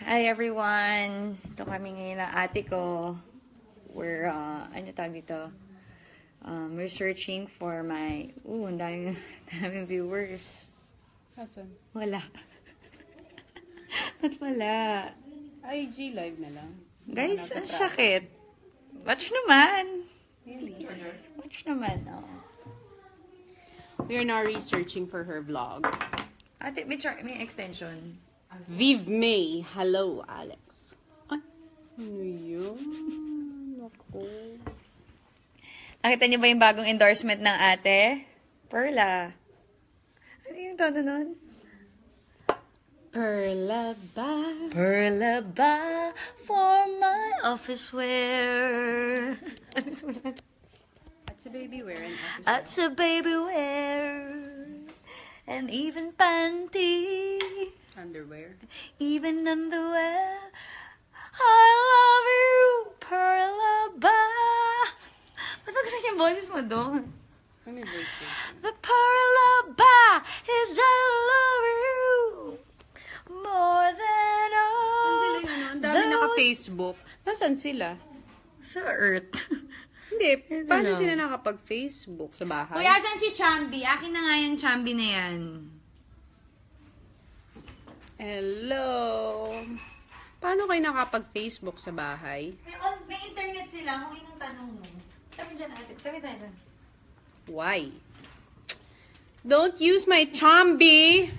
Hi everyone! Ito kami ngayon ng ate ko. We're, ano tawag dito? We're searching for my, ang daming viewers. Asan? Wala. Ba't wala? IG live na lang. Guys, ang sakit. Watch naman. Please. Watch naman, oh. We are now researching for her vlog. Ate, may extension. Vive May. Hello, Alex. Ay, ano yun? Ako. Nakita niyo ba yung bagong endorsement ng ate? Perla. Ano yung tono nun? Perla ba? Perla ba for my office wear? Ano sulat? That's a baby wear and office wear. That's a baby wear. And even panty. Underwear. Even underwear. I love you, Perla ba? Ba't maganda yung boses mo doon? Ano yung voice ko? The Perla ba is I love you more than all. Ang dami naka-Facebook. Nasaan sila? Sa Earth. Hindi, paano lang. sila nakapag-Facebook? Sa bahay? Uy, asan si Chambi? Akin na nga yung Chambi na yan. Hello. Paano kayo nakapag-Facebook sa bahay? May internet sila. Kung inang tanong mo. Tabi dyan natin. Tabi tayo dyan. Why? Don't use my chombi.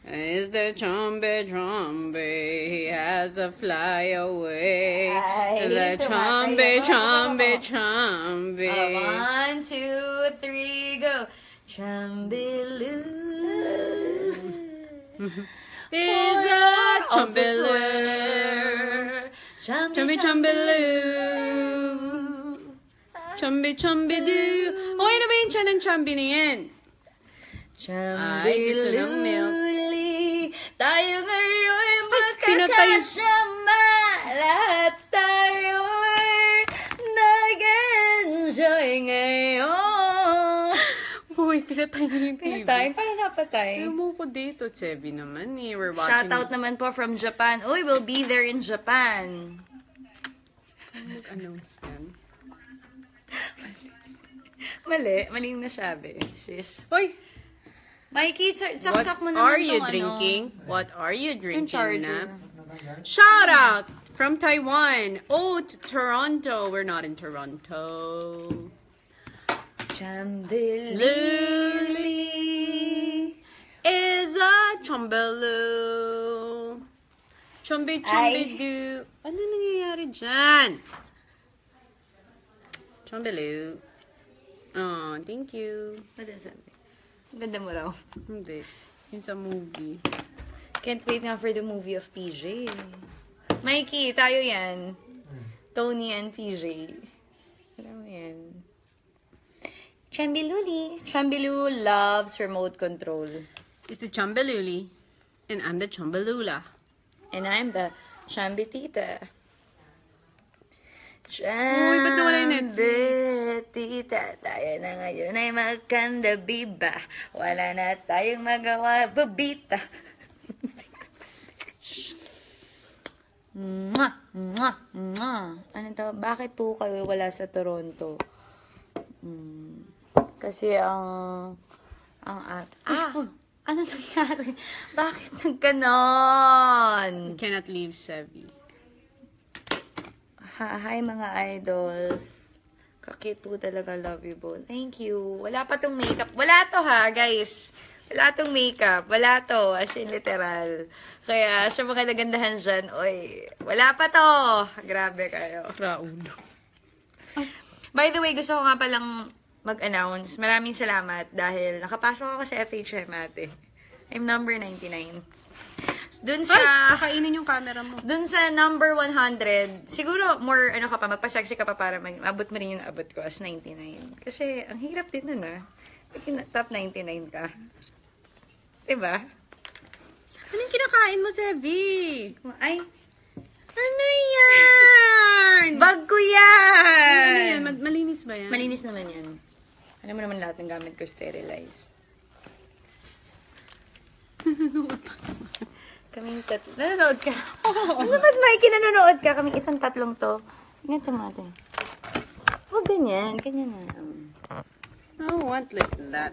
Is the chombi chombi? He has a fly away. The chombi chombi chombi. 1, 2, 3, go. Chambiloo. Is a chombiloo. Chombi chombiloo. Chombi chombi doo. Okay na ba yung tiyan ng chombi na yan? Ay, gusto ng milk. Tayo ngayon Pinatay. magkakasama. Lahat tayo'y nag-enjoy ngayon. Uy, pinatay na yung TV. Pinatay? Paano napatay? Ayaw mo ko dito, Chebi naman eh. We're watching. Shoutout naman po from Japan. Uy, we'll be there in Japan. Mag-announce yan. Mali yung nasabi, sis. Hoy! Mikey, saksak mo What naman are you tong drinking? What are you Yung drinking charger. na? Shout out from Taiwan. Oh, to Toronto. We're not in Toronto. Chambiluli. Is a chombiloo. Chombi chombiloo. Ano nangyayari dyan? Chombiloo. Oh, thank you. Ano sabi? Ganda mo raw. Hindi. Yung sa movie. Can't wait nga for the movie of PJ. Mikey, tayo yan. Tony and PJ. Alam mo yan. Chambiluli. Chambiloo loves remote control. It's the chombiluli. And I'm the chombilula. And I'm the Chambitita. Uy, ba't nawala yung Netflix? Tita, tayo na ngayon ay magkanda biba. Wala na tayong magawa, babita. Mwah, mwah, mwah. Ano to? Bakit po kayo wala sa Toronto? Kasi ano nangyari? Bakit nagganon? Cannot leave Sevi. Hi mga idols. Kakit po talaga, love you both. Thank you. Wala pa tong makeup. Wala to ha, guys. Wala tong makeup. Wala to. As in, literal. Kaya, sa mga nagandahan dyan, oy, wala pa to. Grabe kayo. Raulo. By the way, gusto ko nga palang mag-announce. Maraming salamat dahil nakapasok ako sa FHM ate. I'm number 99. Dun sa... Kainin yung camera mo. Dun sa number 100, siguro more, magpa-sexy ka pa para abot mo rin yung abot ko as 99. Kasi, ang hirap din nun top 99 ka. Diba? Anong kinakain mo, Sevi? Ay, Ano yan? bag ko Ano yan! yan? Malinis ba yan? Malinis naman yan. Alam mo naman lahat ng gamit ko sterilized. Kaming tatlo. Nanonood ka? Ano ba't Mikey nanonood ka? Kaming itong tatlong to. Ganito natin. Huwag ganyan. Ganyan na. I don't want like that.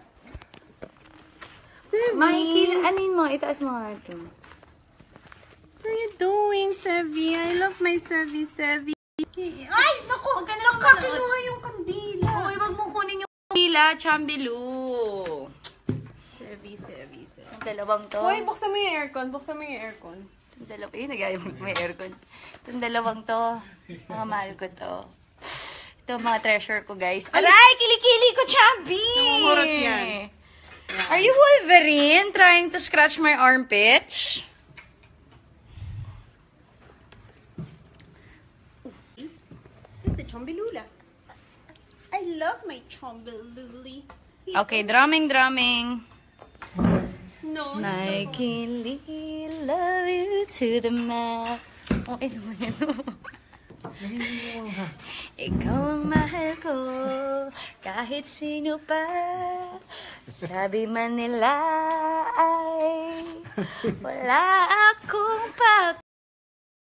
Sevi. Mikey, anin mo? Itaas mo nga ito. What are you doing, Sevi? I love my Sevi. Ay! Naku! Nakakinuha yung kandila. Uy, wag mo kunin yung kandila, Chambilu. Sevi. Ang dalawang to. Hoy, buksan mo yung aircon. Itong dalawang, nagaya mo may aircon. Itong dalawang to, mga mahal ko to. Ito mga treasure ko, guys. Aray! Kilikili ko, Chambi! Namumurot yan. Are you Wolverine trying to scratch my armpits? It's the Chombelula. I love my Chombeluli. Okay, drumming. No. Mikey Lee, love you to the max. Oh, ito mo yan. Ikaw ang mahal ko, kahit sino pa. Sabi man nila ay wala akong